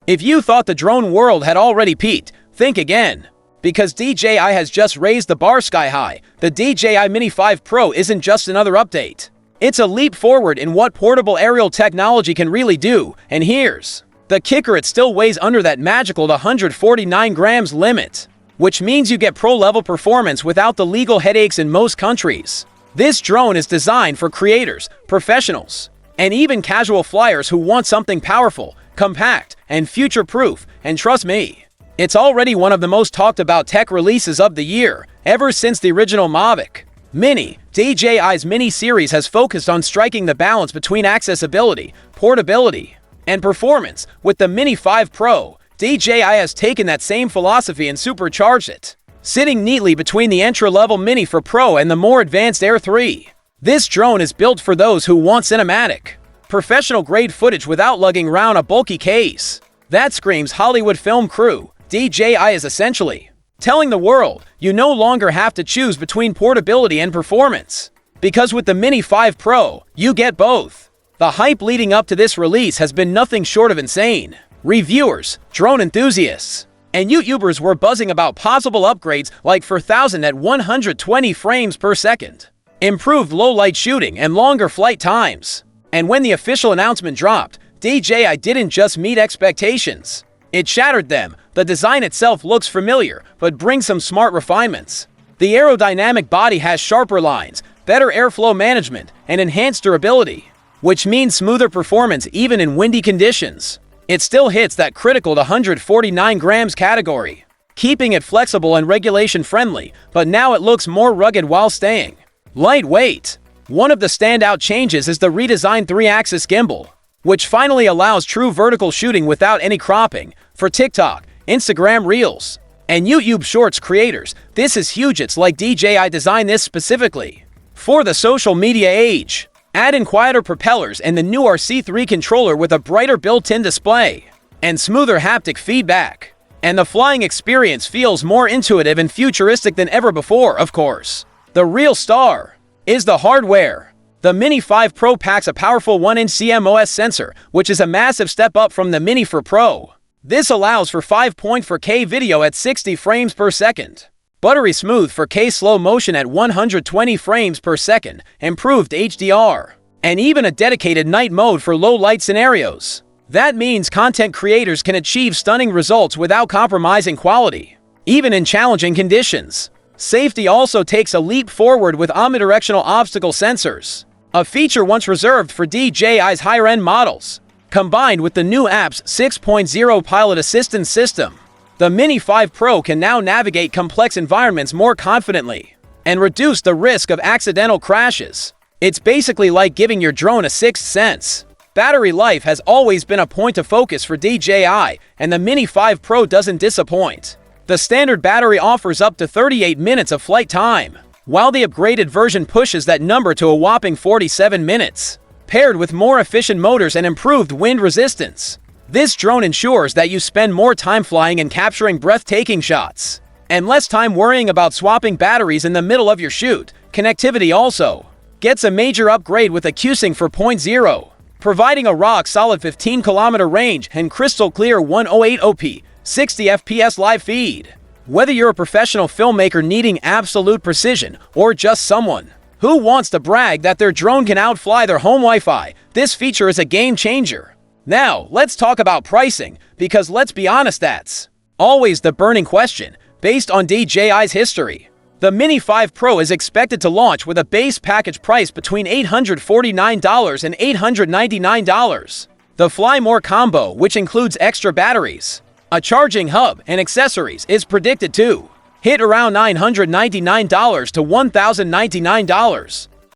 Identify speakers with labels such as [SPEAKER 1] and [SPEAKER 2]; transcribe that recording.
[SPEAKER 1] If you thought the drone world had already peaked, think again. Because DJI has just raised the bar sky high, the DJI Mini 5 Pro isn't just another update. It's a leap forward in what portable aerial technology can really do, and here's the kicker: it still weighs under that magical 149 grams limit, which means you get pro-level performance without the legal headaches in most countries. This drone is designed for creators, professionals, and even casual flyers who want something powerful, compact, and future-proof, and trust me, it's already one of the most talked about tech releases of the year, ever since the original Mavic Mini. DJI's Mini series has focused on striking the balance between accessibility, portability, and performance. With the Mini 5 Pro, DJI has taken that same philosophy and supercharged it, sitting neatly between the entry-level Mini 4 Pro and the more advanced Air 3. This drone is built for those who want cinematic, professional-grade footage without lugging around a bulky case. That screams Hollywood film crew. DJI is essentially telling the world you no longer have to choose between portability and performance, because with the Mini 5 Pro, you get both. The hype leading up to this release has been nothing short of insane. Reviewers, drone enthusiasts, and YouTubers were buzzing about possible upgrades like 4,000 at 120 frames per second, improved low-light shooting, and longer flight times. And when the official announcement dropped, DJI didn't just meet expectations, it shattered them. The design itself looks familiar, but brings some smart refinements. The aerodynamic body has sharper lines, better airflow management, and enhanced durability, which means smoother performance even in windy conditions. It still hits that critical 149 grams category, keeping it flexible and regulation-friendly, but now it looks more rugged while staying lightweight. One of the standout changes is the redesigned 3-axis gimbal, which finally allows true vertical shooting without any cropping. For TikTok, Instagram Reels, and YouTube Shorts creators, this is huge. It's like DJI designed this specifically for the social media age. Add in quieter propellers and the new RC3 controller with a brighter built-in display and smoother haptic feedback, and the flying experience feels more intuitive and futuristic than ever before. Of course, the real star is the hardware. The Mini 5 Pro packs a powerful 1-inch CMOS sensor, which is a massive step up from the Mini 4 Pro. This allows for 5.4K video at 60 frames per second, buttery smooth 4K slow motion at 120 frames per second, improved HDR, and even a dedicated night mode for low-light scenarios. That means content creators can achieve stunning results without compromising quality, even in challenging conditions. Safety also takes a leap forward with omnidirectional obstacle sensors, a feature once reserved for DJI's higher-end models. Combined with the new app's 6.0 pilot assistance system, the Mini 5 Pro can now navigate complex environments more confidently and reduce the risk of accidental crashes. It's basically like giving your drone a sixth sense. Battery life has always been a point of focus for DJI, and the Mini 5 Pro doesn't disappoint. The standard battery offers up to 38 minutes of flight time, while the upgraded version pushes that number to a whopping 47 minutes. Paired with more efficient motors and improved wind resistance, this drone ensures that you spend more time flying and capturing breathtaking shots, and less time worrying about swapping batteries in the middle of your shoot. Connectivity also gets a major upgrade with a QSync 4.0, providing a rock-solid 15-kilometer range and crystal-clear 1080p 60 FPS live feed. Whether you're a professional filmmaker needing absolute precision or just someone who wants to brag that their drone can outfly their home Wi-Fi, this feature is a game changer. Now, let's talk about pricing, because let's be honest, that's always the burning question. Based on DJI's history, the Mini 5 Pro is expected to launch with a base package price between $849 and $899. The Fly More combo, which includes extra batteries, a charging hub, and accessories, is predicted to hit around $999 to $1,099.